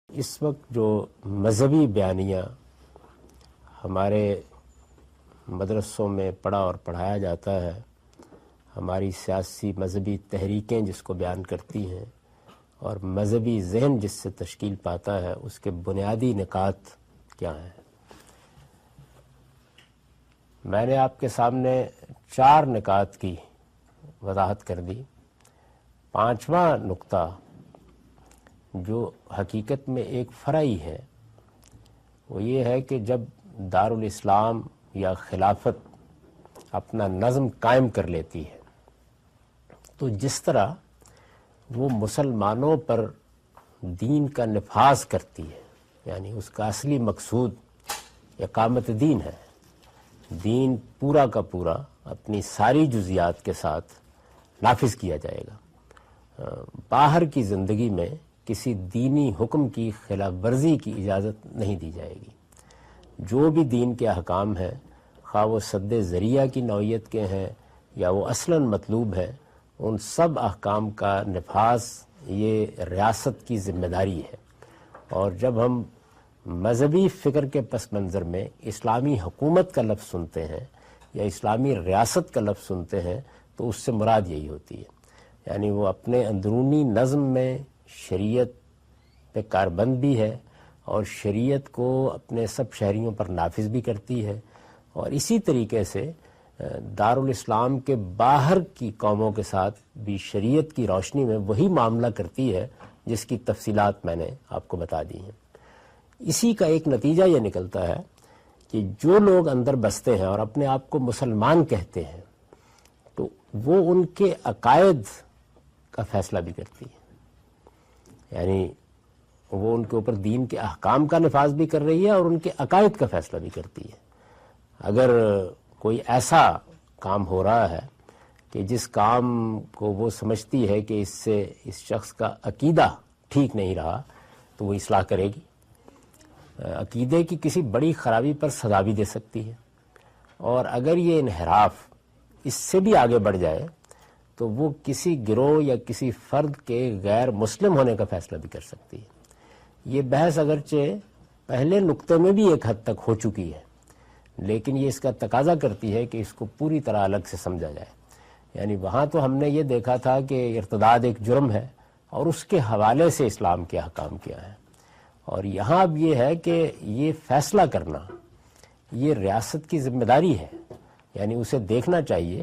اس وقت جو مذہبی بیانیہ ہمارے مدرسوں میں پڑھا اور پڑھایا جاتا ہے، ہماری سیاسی مذہبی تحریکیں جس کو بیان کرتی ہیں اور مذہبی ذہن جس سے تشکیل پاتا ہے، اس کے بنیادی نکات کیا ہیں؟ میں نے آپ کے سامنے 4 نکات کی وضاحت کر دی۔ 5واں نقطہ جو حقیقت میں ایک فرعی ہے، وہ یہ ہے کہ جب دارالاسلام یا خلافت اپنا نظم قائم کر لیتی ہے تو جس طرح وہ مسلمانوں پر دین کا نفاذ کرتی ہے، یعنی اس کا اصلی مقصود اقامت دین ہے، دین پورا کا پورا اپنی ساری جزیات کے ساتھ نافذ کیا جائے گا، باہر کی زندگی میں کسی دینی حکم کی خلاف ورزی کی اجازت نہیں دی جائے گی۔ جو بھی دین کے احکام ہیں، خواہ وہ سد ذریعہ کی نوعیت کے ہیں یا وہ اصلاً مطلوب ہے، ان سب احکام کا نفاذ یہ ریاست کی ذمہ داری ہے۔ اور جب ہم مذہبی فکر کے پس منظر میں اسلامی حکومت کا لفظ سنتے ہیں یا اسلامی ریاست کا لفظ سنتے ہیں تو اس سے مراد یہی ہوتی ہے، یعنی وہ اپنے اندرونی نظم میں شریعت پہ کاربند بھی ہے اور شریعت کو اپنے سب شہریوں پر نافذ بھی کرتی ہے، اور اسی طریقے سے دارالاسلام کے باہر کی قوموں کے ساتھ بھی شریعت کی روشنی میں وہی معاملہ کرتی ہے جس کی تفصیلات میں نے آپ کو بتا دی ہیں۔ اسی کا ایک نتیجہ یہ نکلتا ہے کہ جو لوگ اندر بستے ہیں اور اپنے آپ کو مسلمان کہتے ہیں تو وہ ان کے عقائد کا فیصلہ بھی کرتی ہے، یعنی وہ ان کے اوپر دین کے احکام کا نفاذ بھی کر رہی ہے اور ان کے عقائد کا فیصلہ بھی کرتی ہے۔ اگر کوئی ایسا کام ہو رہا ہے کہ جس کام کو وہ سمجھتی ہے کہ اس سے اس شخص کا عقیدہ ٹھیک نہیں رہا تو وہ اصلاح کرے گی، عقیدے کی کسی بڑی خرابی پر سزا بھی دے سکتی ہے، اور اگر یہ انحراف اس سے بھی آگے بڑھ جائے تو وہ کسی گروہ یا کسی فرد کے غیر مسلم ہونے کا فیصلہ بھی کر سکتی ہے۔ یہ بحث اگرچہ پہلے نقطے میں بھی ایک حد تک ہو چکی ہے، لیکن یہ اس کا تقاضا کرتی ہے کہ اس کو پوری طرح الگ سے سمجھا جائے۔ یعنی وہاں تو ہم نے یہ دیکھا تھا کہ ارتداد ایک جرم ہے اور اس کے حوالے سے اسلام کے احکام کیا ہے، اور یہاں اب یہ ہے کہ یہ فیصلہ کرنا یہ ریاست کی ذمہ داری ہے، یعنی اسے دیکھنا چاہیے،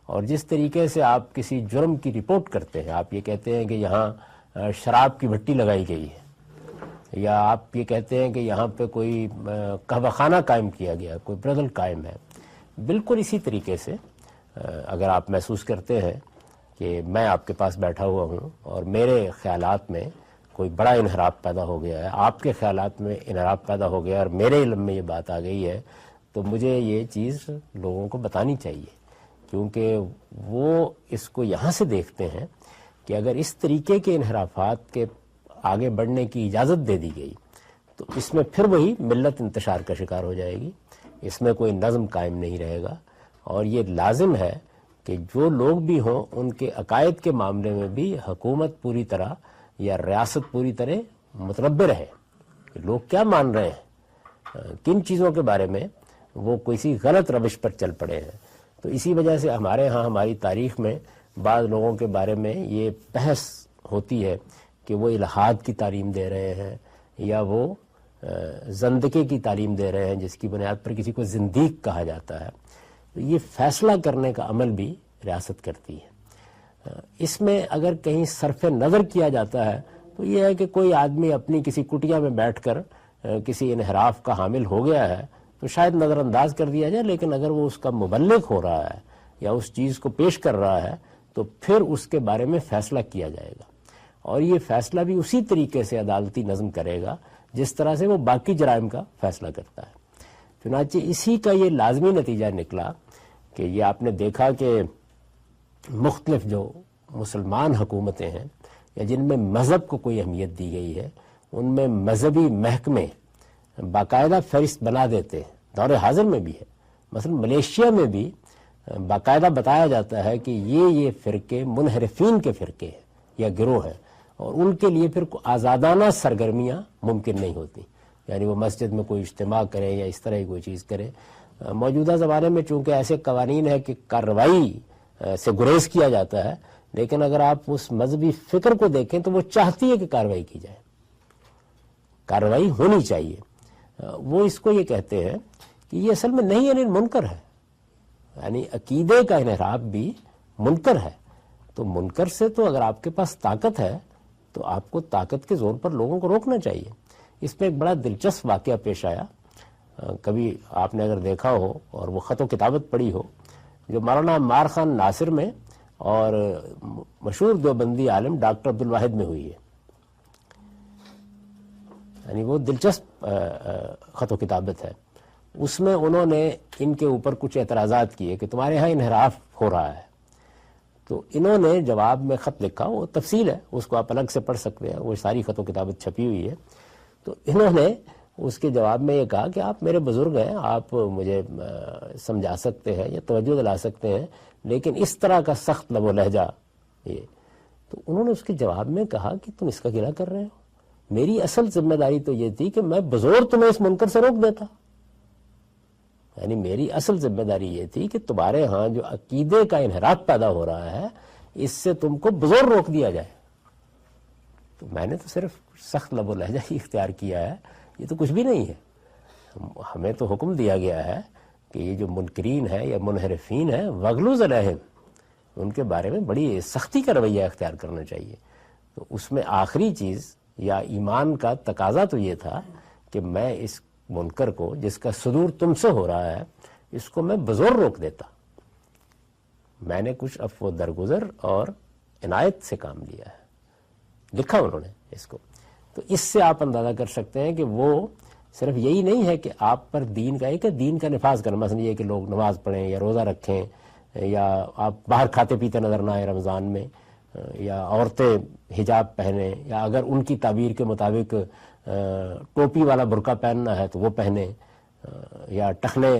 اور جس طریقے سے آپ کسی جرم کی رپورٹ کرتے ہیں، آپ یہ کہتے ہیں کہ یہاں شراب کی بھٹی لگائی گئی ہے، یا آپ یہ کہتے ہیں کہ یہاں پہ کوئی قہوہ خانہ قائم کیا گیا، کوئی برادل قائم ہے، بالکل اسی طریقے سے اگر آپ محسوس کرتے ہیں کہ میں آپ کے پاس بیٹھا ہوا ہوں اور میرے خیالات میں کوئی بڑا انحراف پیدا ہو گیا ہے، آپ کے خیالات میں انحراف پیدا ہو گیا اور میرے علم میں یہ بات آ گئی ہے، تو مجھے یہ چیز لوگوں کو بتانی چاہیے، کیونکہ وہ اس کو یہاں سے دیکھتے ہیں کہ اگر اس طریقے کے انحرافات کے آگے بڑھنے کی اجازت دے دی گئی تو اس میں پھر وہی ملت انتشار کا شکار ہو جائے گی، اس میں کوئی نظم قائم نہیں رہے گا، اور یہ لازم ہے کہ جو لوگ بھی ہوں ان کے عقائد کے معاملے میں بھی حکومت پوری طرح یا ریاست پوری طرح متنبع رہے کہ لوگ کیا مان رہے ہیں، کن چیزوں کے بارے میں وہ کسی غلط روش پر چل پڑے ہیں۔ تو اسی وجہ سے ہمارے ہاں ہماری تاریخ میں بعض لوگوں کے بارے میں یہ بحث ہوتی ہے کہ وہ الحاد کی تعلیم دے رہے ہیں یا وہ زندقے کی تعلیم دے رہے ہیں، جس کی بنیاد پر کسی کو زندیق کہا جاتا ہے۔ تو یہ فیصلہ کرنے کا عمل بھی ریاست کرتی ہے۔ اس میں اگر کہیں صرف نظر کیا جاتا ہے تو یہ ہے کہ کوئی آدمی اپنی کسی کٹیا میں بیٹھ کر کسی انحراف کا حامل ہو گیا ہے تو شاید نظر انداز کر دیا جائے، لیکن اگر وہ اس کا مبلغ ہو رہا ہے یا اس چیز کو پیش کر رہا ہے تو پھر اس کے بارے میں فیصلہ کیا جائے گا، اور یہ فیصلہ بھی اسی طریقے سے عدالتی نظم کرے گا جس طرح سے وہ باقی جرائم کا فیصلہ کرتا ہے۔ چنانچہ اسی کا یہ لازمی نتیجہ نکلا کہ یہ آپ نے دیکھا کہ مختلف جو مسلمان حکومتیں ہیں یا جن میں مذہب کو کوئی اہمیت دی گئی ہے، ان میں مذہبی محکمے باقاعدہ فہرست بنا دیتے ہیں، دور حاضر میں بھی ہے۔ مثلا ملیشیا میں بھی باقاعدہ بتایا جاتا ہے کہ یہ فرقے منحرفین کے فرقے ہیں یا گروہ ہیں، اور ان کے لیے پھر آزادانہ سرگرمیاں ممکن نہیں ہوتی، یعنی وہ مسجد میں کوئی اجتماع کرے یا اس طرح کی کوئی چیز کرے۔ موجودہ زمانے میں چونکہ ایسے قوانین ہے کہ کارروائی سے گریز کیا جاتا ہے، لیکن اگر آپ اس مذہبی فکر کو دیکھیں تو وہ چاہتی ہے کہ کارروائی کی جائے، کارروائی ہونی چاہیے۔ وہ اس کو یہ کہتے ہیں کہ یہ اصل میں نہیں، یعنی منکر ہے، یعنی عقیدے کا انحراف بھی منکر ہے۔ تو منکر سے تو اگر آپ کے پاس طاقت ہے تو آپ کو طاقت کے زور پر لوگوں کو روکنا چاہیے۔ اس میں ایک بڑا دلچسپ واقعہ پیش آیا، کبھی آپ نے اگر دیکھا ہو اور وہ خط و کتابت پڑھی ہو، جو مولانا عمار خان ناصر میں اور مشہور دیوبندی عالم ڈاکٹر عبدالواحد میں ہوئی ہے، یعنی وہ دلچسپ خط و کتابت ہے۔ اس میں انہوں نے ان کے اوپر کچھ اعتراضات کیے کہ تمہارے ہاں انحراف ہو رہا ہے، تو انہوں نے جواب میں خط لکھا، وہ تفصیل ہے، اس کو آپ الگ سے پڑھ سکتے ہیں، وہ ساری خط و کتابت چھپی ہوئی ہے۔ تو انہوں نے اس کے جواب میں یہ کہا کہ آپ میرے بزرگ ہیں، آپ مجھے سمجھا سکتے ہیں یا توجہ دلا سکتے ہیں، لیکن اس طرح کا سخت لب و لہجہ یہ۔ تو انہوں نے اس کے جواب میں کہا کہ تم اس کا گلہ کر رہے ہو، میری اصل ذمہ داری تو یہ تھی کہ میں بزرگ تمہیں اس منکر سے روک دیتا، یعنی میری اصل ذمہ داری یہ تھی کہ تمہارے ہاں جو عقیدے کا انحراف پیدا ہو رہا ہے اس سے تم کو بزرگ روک دیا جائے۔ تو میں نے تو صرف سخت لب و لہجہ ہی اختیار کیا ہے، یہ تو کچھ بھی نہیں ہے۔ ہمیں تو حکم دیا گیا ہے کہ یہ جو منکرین ہیں یا منحرفین ہیں وغلوظ علیہم، ان کے بارے میں بڑی سختی کا رویہ اختیار کرنا چاہیے۔ تو اس میں آخری چیز یا ایمان کا تقاضا تو یہ تھا کہ میں اس منکر کو جس کا صدور تم سے ہو رہا ہے اس کو میں بزور روک دیتا۔ میں نے کچھ عفو درگزر اور عنایت سے کام لیا ہے، لکھا انہوں نے اس کو۔ تو اس سے آپ اندازہ کر سکتے ہیں کہ وہ صرف یہی نہیں ہے کہ آپ پر دین کا ایک دین کا نفاذ کرنا، مثلا یہ کہ لوگ نماز پڑھیں یا روزہ رکھیں یا آپ باہر کھاتے پیتے نظر نہ آئے رمضان میں، یا عورتیں حجاب پہنیں، یا اگر ان کی تعبیر کے مطابق ٹوپی والا برقع پہننا ہے تو وہ پہنیں، یا ٹخنے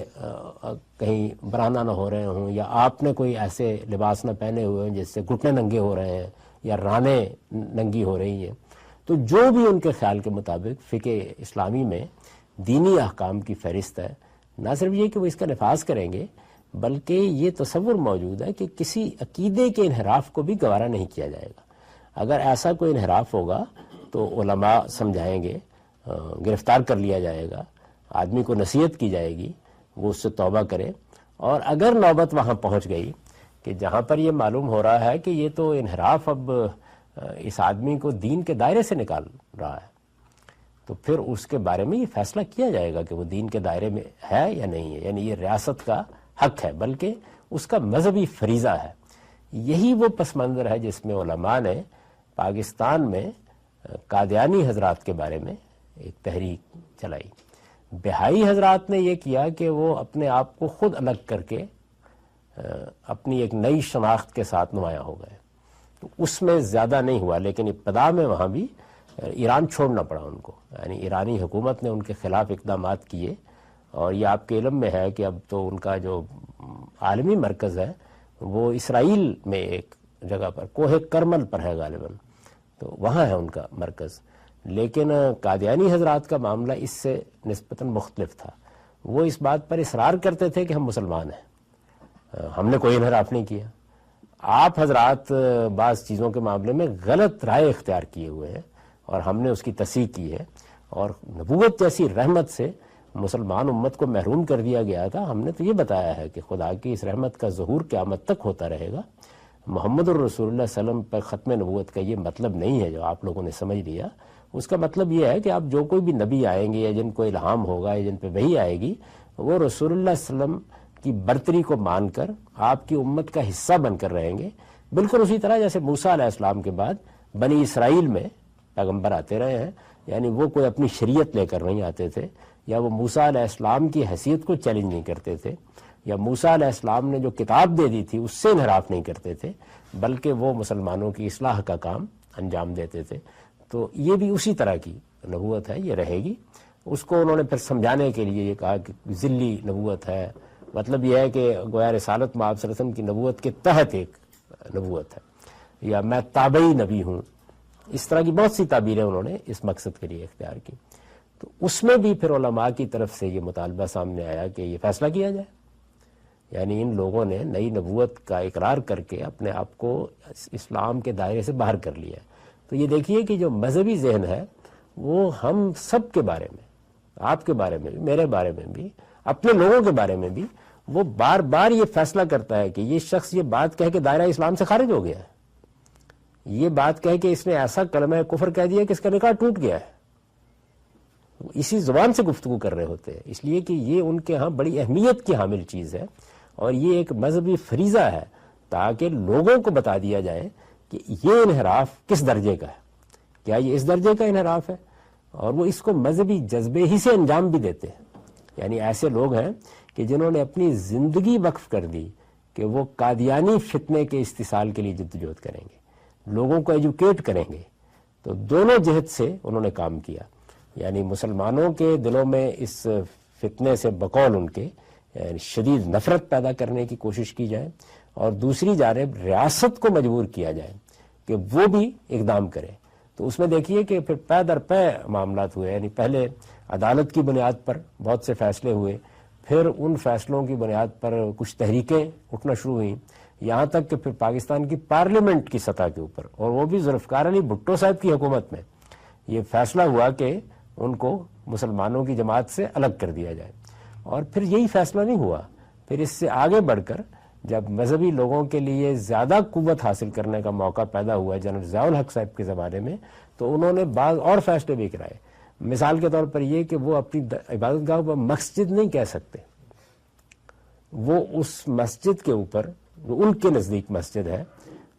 کہیں برہنہ نہ ہو رہے ہوں، یا آپ نے کوئی ایسے لباس نہ پہنے ہوئے ہیں جس سے گھٹنے ننگے ہو رہے ہیں یا رانیں ننگی ہو رہی ہیں۔ تو جو بھی ان کے خیال کے مطابق فقہ اسلامی میں دینی احکام کی فہرست ہے، نہ صرف یہ کہ وہ اس کا نفاذ کریں گے بلکہ یہ تصور موجود ہے کہ کسی عقیدے کے انحراف کو بھی گوارا نہیں کیا جائے گا۔ اگر ایسا کوئی انحراف ہوگا تو علماء سمجھائیں گے، گرفتار کر لیا جائے گا، آدمی کو نصیحت کی جائے گی، وہ اس سے توبہ کرے۔ اور اگر نوبت وہاں پہنچ گئی کہ جہاں پر یہ معلوم ہو رہا ہے کہ یہ تو انحراف اب اس آدمی کو دین کے دائرے سے نکال رہا ہے، تو پھر اس کے بارے میں یہ فیصلہ کیا جائے گا کہ وہ دین کے دائرے میں ہے یا نہیں ہے، یعنی یہ ریاست کا حق ہے بلکہ اس کا مذہبی فریضہ ہے۔ یہی وہ پس منظر ہے جس میں علماء نے پاکستان میں قادیانی حضرات کے بارے میں ایک تحریک چلائی۔ بہائی حضرات نے یہ کیا کہ وہ اپنے آپ کو خود الگ کر کے اپنی ایک نئی شناخت کے ساتھ نمایاں ہو گئے، تو اس میں زیادہ نہیں ہوا، لیکن ابتدا میں وہاں بھی ایران چھوڑنا پڑا ان کو، یعنی ایرانی حکومت نے ان کے خلاف اقدامات کیے۔ اور یہ آپ کے علم میں ہے کہ اب تو ان کا جو عالمی مرکز ہے وہ اسرائیل میں ایک جگہ پر کوہ کرمل پر ہے غالباً، تو وہاں ہے ان کا مرکز۔ لیکن قادیانی حضرات کا معاملہ اس سے نسبتاً مختلف تھا۔ وہ اس بات پر اصرار کرتے تھے کہ ہم مسلمان ہیں، ہم نے کوئی انحراف نہیں کیا۔ آپ حضرات بعض چیزوں کے معاملے میں غلط رائے اختیار کیے ہوئے ہیں اور ہم نے اس کی تصحیح کی ہے، اور نبوت جیسی رحمت سے مسلمان امت کو محروم کر دیا گیا تھا۔ ہم نے تو یہ بتایا ہے کہ خدا کی اس رحمت کا ظہور قیامت تک ہوتا رہے گا۔ محمد الرسول اللہ صلی اللہ علیہ وسلم پر ختم نبوت کا یہ مطلب نہیں ہے جو آپ لوگوں نے سمجھ لیا۔ اس کا مطلب یہ ہے کہ آپ جو کوئی بھی نبی آئیں گے یا جن کو الہام ہوگا یا جن پہ وحی آئے گی، وہ رسول اللہ صلی اللہ علیہ وسلم کی برتری کو مان کر آپ کی امت کا حصہ بن کر رہیں گے، بالکل اسی طرح جیسے موسیٰ علیہ السلام کے بعد بنی اسرائیل میں پیغمبر آتے رہے ہیں، یعنی وہ کوئی اپنی شریعت لے کر نہیں آتے تھے، یا وہ موسیٰ علیہ السلام کی حیثیت کو چیلنج نہیں کرتے تھے، یا موسیٰ علیہ السلام نے جو کتاب دے دی تھی اس سے انحراف نہیں کرتے تھے، بلکہ وہ مسلمانوں کی اصلاح کا کام انجام دیتے تھے۔ تو یہ بھی اسی طرح کی نبوت ہے، یہ رہے گی۔ اس کو انہوں نے پھر سمجھانے کے لیے یہ کہا کہ ذلی نبوت ہے، مطلب یہ ہے کہ گویا رسالت میں آپ صلی اللہ علیہ وسلم کی نبوت کے تحت ایک نبوت ہے، یا میں تابعی نبی ہوں، اس طرح کی بہت سی تعبیریں انہوں نے اس مقصد کے لیے اختیار کی. تو اس میں بھی پھر علماء کی طرف سے یہ مطالبہ سامنے آیا کہ یہ فیصلہ کیا جائے. یعنی ان لوگوں نے نئی نبوت کا اقرار کر کے اپنے آپ کو اسلام کے دائرے سے باہر کر لیا. تو یہ دیکھیے کہ جو مذہبی ذہن ہے وہ ہم سب کے بارے میں، آپ کے بارے میں بھی، میرے بارے میں بھی، اپنے لوگوں کے بارے میں بھی، وہ بار بار یہ فیصلہ کرتا ہے کہ یہ شخص یہ بات کہہ کے دائرہ اسلام سے خارج ہو گیا ہے، یہ بات کہہ کہ اس نے ایسا کلمہ کفر کہہ دیا کہ اس کا نکاح ٹوٹ گیا ہے. اسی زبان سے گفتگو کر رہے ہوتے ہیں، اس لیے کہ یہ ان کے ہاں بڑی اہمیت کی حامل چیز ہے اور یہ ایک مذہبی فریضہ ہے تاکہ لوگوں کو بتا دیا جائے کہ یہ انحراف کس درجے کا ہے، کیا یہ اس درجے کا انحراف ہے. اور وہ اس کو مذہبی جذبے ہی سے انجام بھی دیتے ہیں. یعنی ایسے لوگ ہیں کہ جنہوں نے اپنی زندگی وقف کر دی کہ وہ قادیانی فتنے کے استحصال کے لیے جدوجہد کریں گے، لوگوں کو ایجوکیٹ کریں گے. تو دونوں جہت سے انہوں نے کام کیا. یعنی مسلمانوں کے دلوں میں اس فتنے سے بقول ان کے شدید نفرت پیدا کرنے کی کوشش کی جائے، اور دوسری جانب ریاست کو مجبور کیا جائے کہ وہ بھی اقدام کرے. تو اس میں دیکھیے کہ پھر پے در پے معاملات ہوئے. یعنی پہلے عدالت کی بنیاد پر بہت سے فیصلے ہوئے، پھر ان فیصلوں کی بنیاد پر کچھ تحریکیں اٹھنا شروع ہوئیں، یہاں تک کہ پھر پاکستان کی پارلیمنٹ کی سطح کے اوپر، اور وہ بھی ذوالفقار علی بھٹو صاحب کی حکومت میں، یہ فیصلہ ہوا کہ ان کو مسلمانوں کی جماعت سے الگ کر دیا جائے. اور پھر یہی فیصلہ نہیں ہوا، پھر اس سے آگے بڑھ کر جب مذہبی لوگوں کے لیے زیادہ قوت حاصل کرنے کا موقع پیدا ہوا جنرل ضیاء الحق صاحب کے زمانے میں، تو انہوں نے بعض اور فیصلے بھی کرائے. مثال کے طور پر یہ کہ وہ اپنی عبادت گاہ پر مسجد نہیں کہہ سکتے، وہ اس مسجد کے اوپر جو ان کے نزدیک مسجد ہے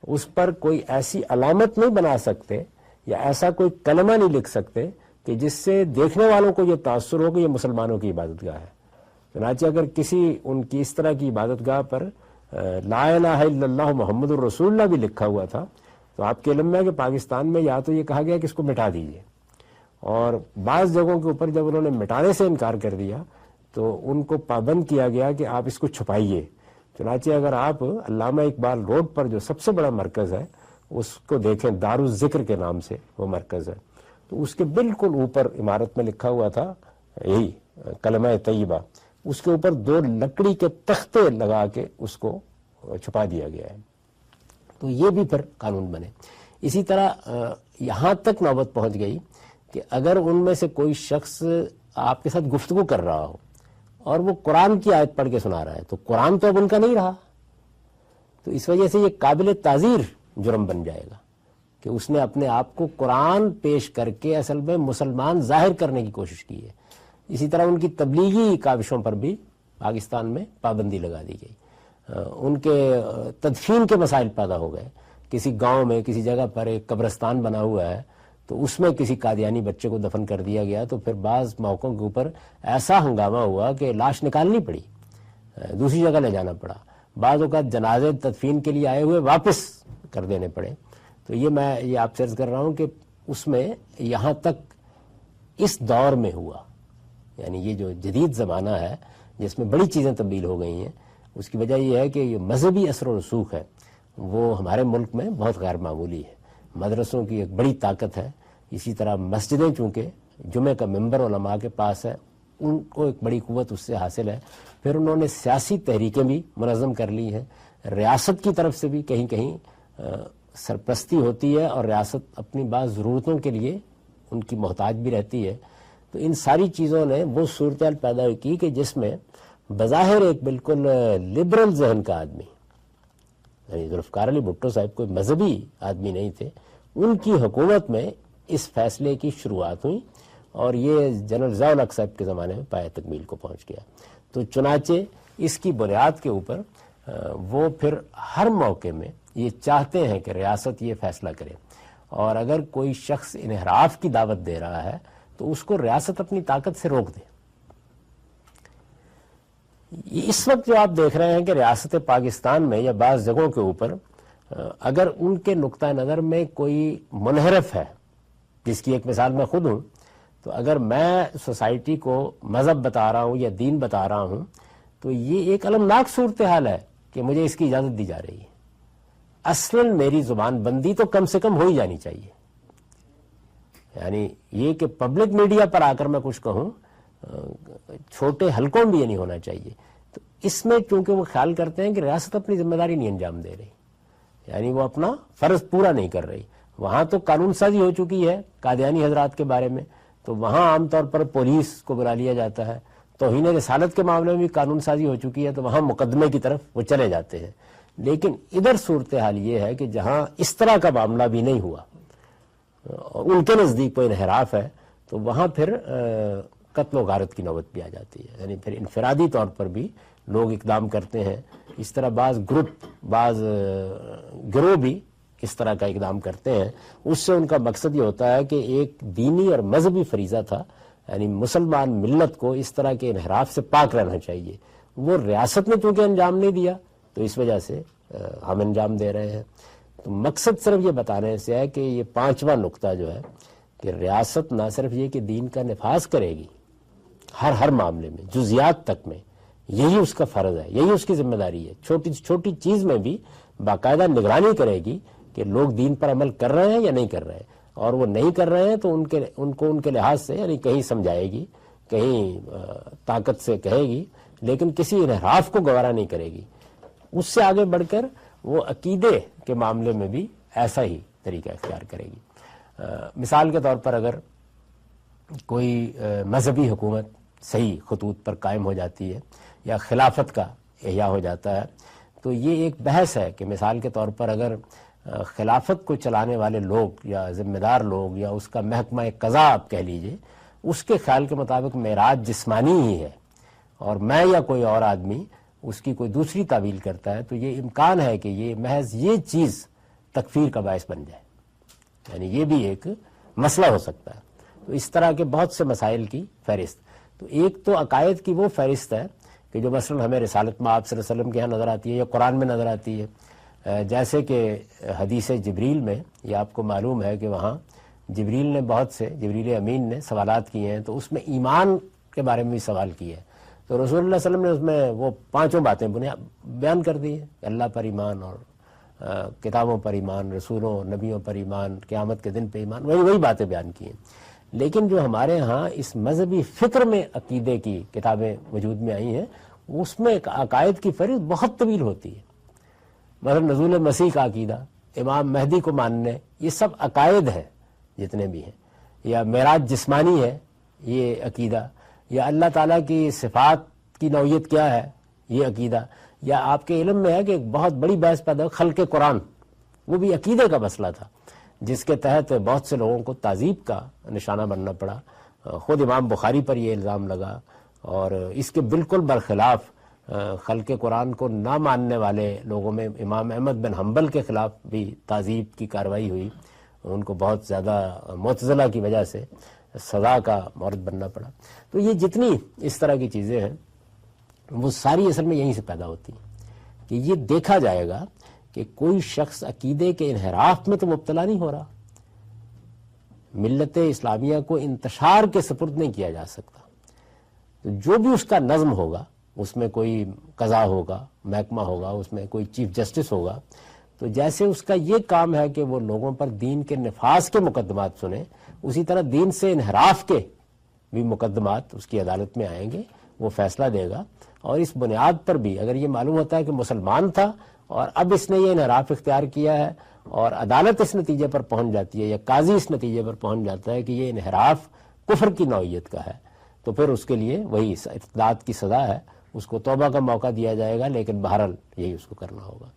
اس پر کوئی ایسی علامت نہیں بنا سکتے یا ایسا کوئی کلمہ نہیں لکھ سکتے کہ جس سے دیکھنے والوں کو یہ تاثر ہو کہ یہ مسلمانوں کی عبادت گاہ ہے. چنانچہ اگر کسی ان کی اس طرح کی عبادت گاہ پر لا الہ الا اللہ محمد الرسول اللہ بھی لکھا ہوا تھا تو آپ کے علم میں ہے کہ پاکستان میں یا تو یہ کہا گیا کہ اس کو مٹا دیجیے، اور بعض جگہوں کے اوپر جب انہوں نے مٹانے سے انکار کر دیا تو ان کو پابند کیا گیا کہ آپ اس کو چھپائیے. چنانچہ اگر آپ علامہ اقبال روڈ پر جو سب سے بڑا مرکز ہے اس کو دیکھیں، دارالذکر کے نام سے وہ مرکز ہے، تو اس کے بالکل اوپر عمارت میں لکھا ہوا تھا یہی کلمہ طیبہ، اس کے اوپر 2 لکڑی کے تختے لگا کے اس کو چھپا دیا گیا ہے. تو یہ بھی پھر قانون بنے. اسی طرح یہاں تک نوبت پہنچ گئی کہ اگر ان میں سے کوئی شخص آپ کے ساتھ گفتگو کر رہا ہو اور وہ قرآن کی آیت پڑھ کے سنا رہا ہے تو قرآن تو اب ان کا نہیں رہا، تو اس وجہ سے یہ قابل تعزیر جرم بن جائے گا کہ اس نے اپنے آپ کو قرآن پیش کر کے اصل میں مسلمان ظاہر کرنے کی کوشش کی ہے. اسی طرح ان کی تبلیغی کاوشوں پر بھی پاکستان میں پابندی لگا دی گئی. ان کے تدفین کے مسائل پیدا ہو گئے. کسی گاؤں میں کسی جگہ پر ایک قبرستان بنا ہوا ہے تو اس میں کسی قادیانی بچے کو دفن کر دیا گیا، تو پھر بعض موقعوں کے اوپر ایسا ہنگامہ ہوا کہ لاش نکالنی پڑی، دوسری جگہ لے جانا پڑا. بعض اوقات جنازے تدفین کے لیے آئے ہوئے واپس کر دینے پڑے. تو یہ آپ سے عرض کر رہا ہوں کہ اس میں یہاں تک اس دور میں ہوا، یعنی یہ جو جدید زمانہ ہے جس میں بڑی چیزیں تبدیل ہو گئی ہیں، اس کی وجہ یہ ہے کہ یہ مذہبی اثر و رسوخ ہے وہ ہمارے ملک میں بہت غیر معمولی ہے. مدرسوں کی ایک بڑی طاقت ہے، اسی طرح مسجدیں چونکہ جمعہ کا ممبر علماء کے پاس ہے، ان کو ایک بڑی قوت اس سے حاصل ہے. پھر انہوں نے سیاسی تحریکیں بھی منظم کر لی ہیں، ریاست کی طرف سے بھی کہیں کہیں سرپرستی ہوتی ہے اور ریاست اپنی بعض ضرورتوں کے لیے ان کی محتاج بھی رہتی ہے. تو ان ساری چیزوں نے وہ صورتحال پیدا کی کہ جس میں بظاہر ایک بالکل لبرل ذہن کا آدمی، یعنی ذوالفقار علی بھٹو صاحب کوئی مذہبی آدمی نہیں تھے، ان کی حکومت میں اس فیصلے کی شروعات ہوئی اور یہ جنرل ضیاء الحق صاحب کے زمانے میں پایہ تکمیل کو پہنچ گیا. تو چنانچہ اس کی بنیاد کے اوپر وہ پھر ہر موقع میں یہ چاہتے ہیں کہ ریاست یہ فیصلہ کرے، اور اگر کوئی شخص انحراف کی دعوت دے رہا ہے تو اس کو ریاست اپنی طاقت سے روک دے. اس وقت جو آپ دیکھ رہے ہیں کہ ریاست پاکستان میں یا بعض جگہوں کے اوپر اگر ان کے نقطہ نظر میں کوئی منحرف ہے، جس کی ایک مثال میں خود ہوں، تو اگر میں سوسائٹی کو مذہب بتا رہا ہوں یا دین بتا رہا ہوں تو یہ ایک المناک صورتحال ہے کہ مجھے اس کی اجازت دی جا رہی ہے. اصلاً میری زبان بندی تو کم سے کم ہو ہی جانی چاہیے. یعنی یہ کہ پبلک میڈیا پر آ کر میں کچھ کہوں، چھوٹے حلقوں میں بھی یہ نہیں ہونا چاہیے۔ تو اس میں چونکہ وہ خیال کرتے ہیں کہ ریاست اپنی ذمہ داری نہیں انجام دے رہی، یعنی وہ اپنا فرض پورا نہیں کر رہی۔ وہاں تو قانون سازی ہو چکی ہے قادیانی حضرات کے بارے میں، تو وہاں عام طور پر پولیس کو بلا لیا جاتا ہے۔ توہین رسالت کے معاملے میں بھی قانون سازی ہو چکی ہے، تو وہاں مقدمے کی طرف وہ چلے جاتے ہیں۔ لیکن ادھر صورتحال یہ ہے کہ جہاں اس طرح کا معاملہ بھی نہیں ہوا اور ان کے نزدیک کوئی انحراف ہے، تو وہاں پھر قتل و غارت کی نوبت بھی آ جاتی ہے، یعنی پھر انفرادی طور پر بھی لوگ اقدام کرتے ہیں۔ اس طرح بعض گروپ، بعض گروہ بھی اس طرح کا اقدام کرتے ہیں۔ اس سے ان کا مقصد یہ ہوتا ہے کہ ایک دینی اور مذہبی فریضہ تھا، یعنی مسلمان ملت کو اس طرح کے انحراف سے پاک رہنا چاہیے، وہ ریاست نے چونکہ انجام نہیں دیا تو اس وجہ سے ہم انجام دے رہے ہیں۔ تو مقصد صرف یہ بتانے سے ہے کہ یہ پانچواں نقطہ جو ہے کہ ریاست نہ صرف یہ کہ دین کا نفاذ کرے گی ہر معاملے میں، جزیات تک میں، یہی اس کا فرض ہے، یہی اس کی ذمہ داری ہے۔ چھوٹی چھوٹی چیز میں بھی باقاعدہ نگرانی کرے گی کہ لوگ دین پر عمل کر رہے ہیں یا نہیں کر رہے ہیں، اور وہ نہیں کر رہے ہیں تو ان کو ان کے لحاظ سے یعنی کہیں سمجھائے گی، کہیں طاقت سے کہے گی، لیکن کسی انحراف کو گوارا نہیں کرے گی۔ اس سے آگے بڑھ کر وہ عقیدے کے معاملے میں بھی ایسا ہی طریقہ اختیار کرے گی۔ مثال کے طور پر اگر کوئی مذہبی حکومت صحیح خطوط پر قائم ہو جاتی ہے یا خلافت کا احیاء ہو جاتا ہے، تو یہ ایک بحث ہے کہ مثال کے طور پر اگر خلافت کو چلانے والے لوگ یا ذمہ دار لوگ یا اس کا محکمہ قضا آپ کہہ لیجئے، اس کے خیال کے مطابق معراج جسمانی ہی ہے اور میں یا کوئی اور آدمی اس کی کوئی دوسری تعویل کرتا ہے، تو یہ امکان ہے کہ یہ محض یہ چیز تکفیر کا باعث بن جائے، یعنی یہ بھی ایک مسئلہ ہو سکتا ہے۔ تو اس طرح کے بہت سے مسائل کی فہرست، تو ایک تو عقائد کی وہ فہرست ہے کہ جو مثلا ہمیں رسالت میں آپ صلی اللہ علیہ وسلم کے ہاں نظر آتی ہے یا قرآن میں نظر آتی ہے، جیسے کہ حدیث جبریل میں یہ آپ کو معلوم ہے کہ وہاں جبریل نے بہت سے، جبریل امین نے سوالات کیے ہیں، تو اس میں ایمان کے بارے میں بھی سوال کیے ہیں، تو رسول اللہ صلی اللہ علیہ وسلم نے اس میں وہ پانچوں باتیں بیان کر دی ہیں، اللہ پر ایمان اور کتابوں پر ایمان، رسولوں نبیوں پر ایمان، قیامت کے دن پہ ایمان، وہی باتیں بیان کی ہیں۔ لیکن جو ہمارے ہاں اس مذہبی فکر میں عقیدے کی کتابیں وجود میں آئی ہیں، اس میں عقائد کی فہرست بہت طویل ہوتی ہے۔ مثلا نزول مسیح کا عقیدہ، امام مہدی کو ماننے، یہ سب عقائد ہیں جتنے بھی ہیں، یا معراج جسمانی ہے یہ عقیدہ، یا اللہ تعالیٰ کی صفات کی نوعیت کیا ہے یہ عقیدہ، یا آپ کے علم میں ہے کہ ایک بہت بڑی بحث پیدا خلق قرآن، وہ بھی عقیدے کا مسئلہ تھا جس کے تحت بہت سے لوگوں کو تعذیب کا نشانہ بننا پڑا۔ خود امام بخاری پر یہ الزام لگا، اور اس کے بالکل برخلاف خلق قرآن کو نہ ماننے والے لوگوں میں امام احمد بن حنبل کے خلاف بھی تعذیب کی کارروائی ہوئی، ان کو بہت زیادہ معتزلہ کی وجہ سے سزا کا مورد بننا پڑا۔ تو یہ جتنی اس طرح کی چیزیں ہیں وہ ساری اصل میں یہیں سے پیدا ہوتی ہیں کہ یہ دیکھا جائے گا کہ کوئی شخص عقیدے کے انحراف میں تو مبتلا نہیں ہو رہا، ملت اسلامیہ کو انتشار کے سپرد نہیں کیا جا سکتا، تو جو بھی اس کا نظم ہوگا، اس میں کوئی قضا ہوگا، محکمہ ہوگا، اس میں کوئی چیف جسٹس ہوگا، تو جیسے اس کا یہ کام ہے کہ وہ لوگوں پر دین کے نفاذ کے مقدمات سنے، اسی طرح دین سے انحراف کے بھی مقدمات اس کی عدالت میں آئیں گے، وہ فیصلہ دے گا، اور اس بنیاد پر بھی اگر یہ معلوم ہوتا ہے کہ مسلمان تھا اور اب اس نے یہ انحراف اختیار کیا ہے اور عدالت اس نتیجے پر پہنچ جاتی ہے یا قاضی اس نتیجے پر پہنچ جاتا ہے کہ یہ انحراف کفر کی نوعیت کا ہے، تو پھر اس کے لیے وہی ارتداد کی سزا ہے، اس کو توبہ کا موقع دیا جائے گا، لیکن بہرحال یہی اس کو کرنا ہوگا۔